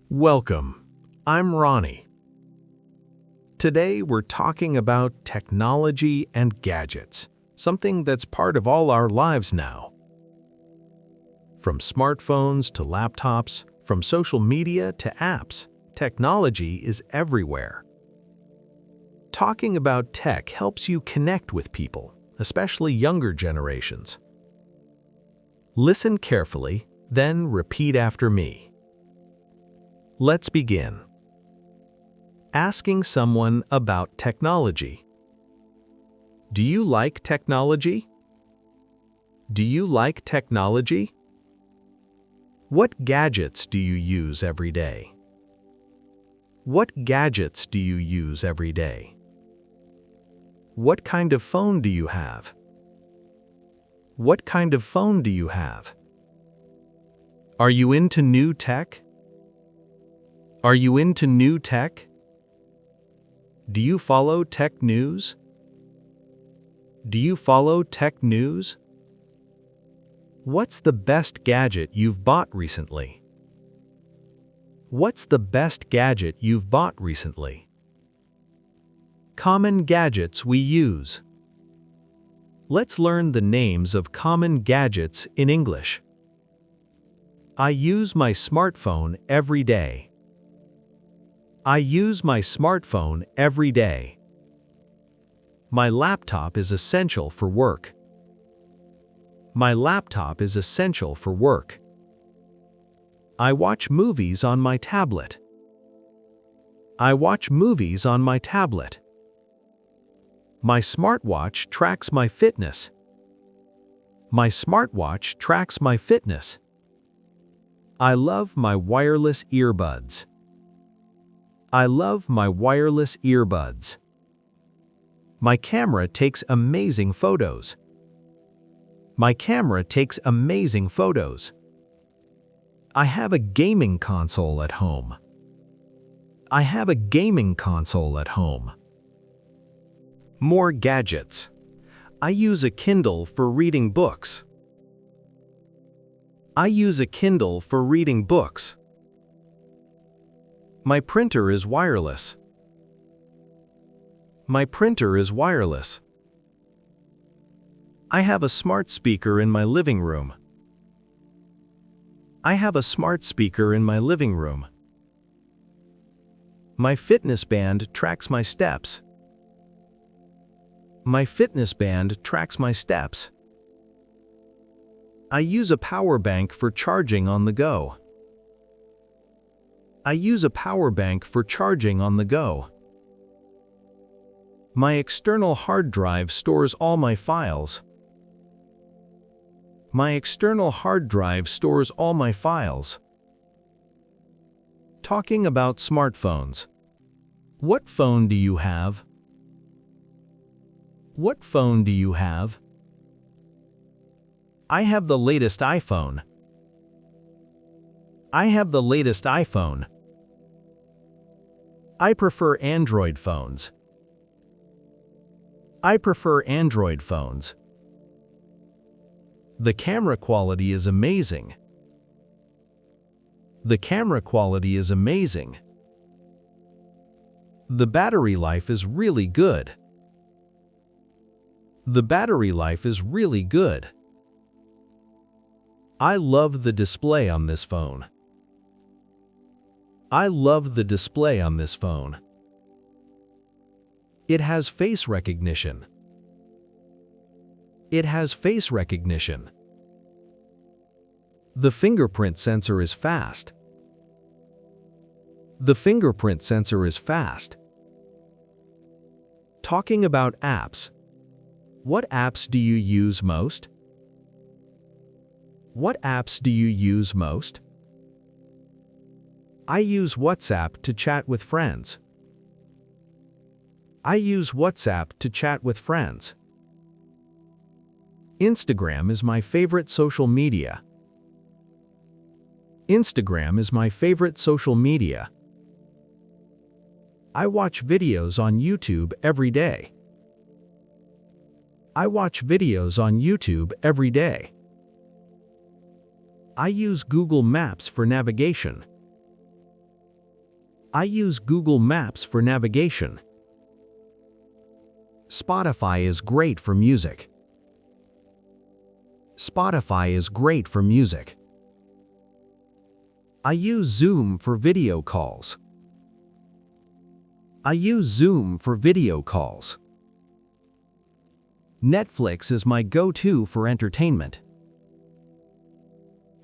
Welcome. I'm Rony. Today we're talking about technology and gadgets, something that's part of all our lives now. From smartphones to laptops, from social media to apps, technology is everywhere. Talking about tech helps you connect with people, especially younger generations. Listen carefully, then repeat after me. Let's begin. Asking someone about technology. Do you like technology? Do you like technology? What gadgets do you use every day? What gadgets do you use every day? What kind of phone do you have? What kind of phone do you have? Are you into new tech? Are you into new tech? Do you follow tech news? Do you follow tech news? What's the best gadget you've bought recently? What's the best gadget you've bought recently? Common gadgets we use. Let's learn the names of common gadgets in English. I use my smartphone every day. I use my smartphone every day. My laptop is essential for work. My laptop is essential for work. I watch movies on my tablet. I watch movies on my tablet. My smartwatch tracks my fitness. My smartwatch tracks my fitness. I love my wireless earbuds. I love my wireless earbuds. My camera takes amazing photos. My camera takes amazing photos. I have a gaming console at home. I have a gaming console at home. More gadgets. I use a Kindle for reading books. I use a Kindle for reading books. My printer is wireless. My printer is wireless. I have a smart speaker in my living room. I have a smart speaker in my living room. My fitness band tracks my steps. My fitness band tracks my steps. I use a power bank for charging on the go. I use a power bank for charging on the go. My external hard drive stores all my files. My external hard drive stores all my files. Talking about smartphones. What phone do you have? What phone do you have? I have the latest iPhone. I have the latest iPhone. I prefer Android phones. I prefer Android phones. The camera quality is amazing. The camera quality is amazing. The battery life is really good. The battery life is really good. I love the display on this phone. I love the display on this phone. It has face recognition. It has face recognition. The fingerprint sensor is fast. The fingerprint sensor is fast. Talking about apps. What apps do you use most? What apps do you use most? I use WhatsApp to chat with friends. I use WhatsApp to chat with friends. Instagram is my favorite social media. Instagram is my favorite social media. I watch videos on YouTube every day. I watch videos on YouTube every day. I use Google Maps for navigation. I use Google Maps for navigation. Spotify is great for music. Spotify is great for music. I use Zoom for video calls. I use Zoom for video calls. Netflix is my go-to for entertainment.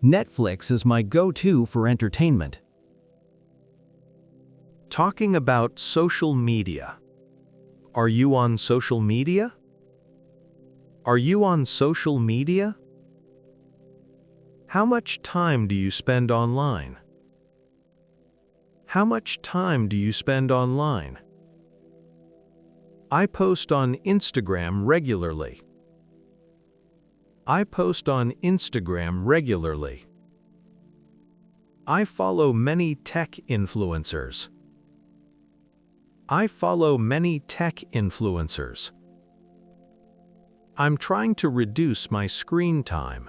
Netflix is my go-to for entertainment. Talking about social media. Are you on social media? Are you on social media? How much time do you spend online? How much time do you spend online? I post on Instagram regularly. I post on Instagram regularly. I follow many tech influencers. I follow many tech influencers. I'm trying to reduce my screen time.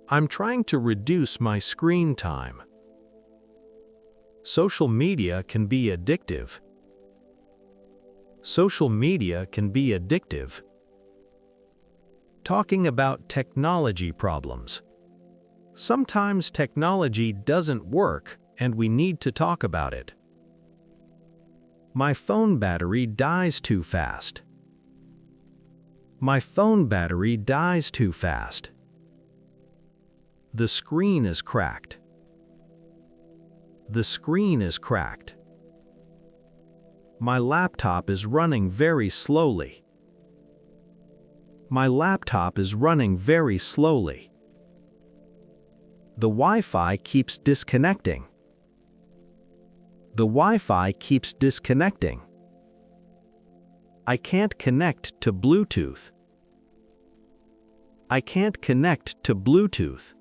I'm trying to reduce my screen time. Social media can be addictive. Social media can be addictive. Talking about technology problems. Sometimes technology doesn't work and we need to talk about it. My phone battery dies too fast. My phone battery dies too fast. The screen is cracked. The screen is cracked. My laptop is running very slowly. My laptop is running very slowly. The Wi-Fi keeps disconnecting. The Wi-Fi keeps disconnecting. I can't connect to Bluetooth. I can't connect to Bluetooth.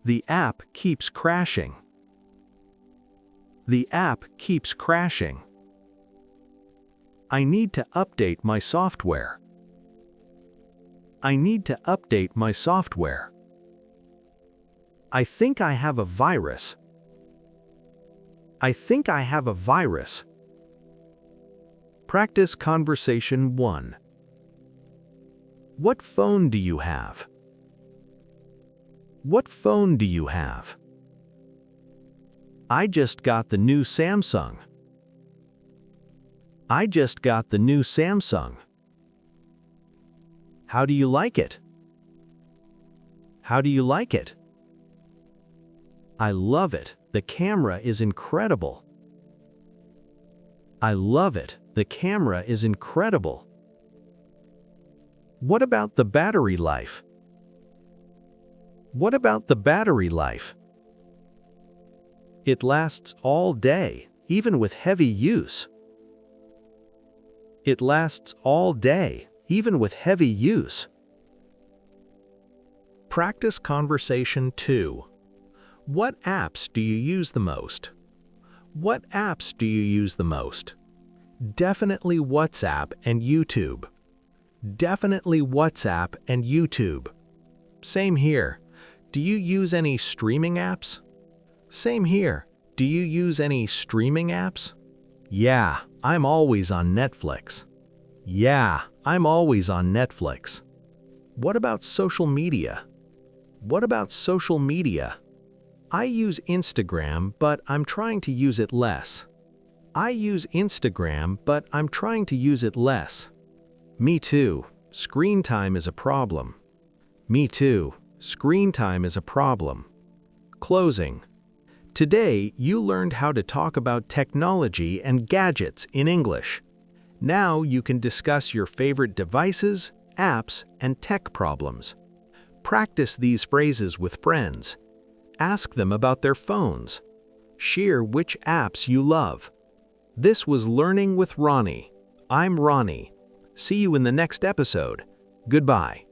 The app keeps crashing. The app keeps crashing. I need to update my software. I need to update my software. I think I have a virus. I think I have a virus. Practice conversation 1. What phone do you have? What phone do you have? I just got the new Samsung. I just got the new Samsung. How do you like it? How do you like it? I love it. The camera is incredible. I love it. The camera is incredible. What about the battery life? What about the battery life? It lasts all day, even with heavy use. It lasts all day, even with heavy use. Practice conversation 2. What apps do you use the most? What apps do you use the most? Definitely WhatsApp and YouTube. Definitely WhatsApp and YouTube. Same here. Do you use any streaming apps? Same here. Do you use any streaming apps? Yeah, I'm always on Netflix. Yeah, I'm always on Netflix. What about social media? What about social media? I use Instagram, but I'm trying to use it less. I use Instagram, but I'm trying to use it less. Me too. Screen time is a problem. Me too. Screen time is a problem. Closing. Today, you learned how to talk about technology and gadgets in English. Now you can discuss your favorite devices, apps, and tech problems. Practice these phrases with friends. Ask them about their phones. Share which apps you love. This was Learning with Rony. I'm Rony. See you in the next episode. Goodbye.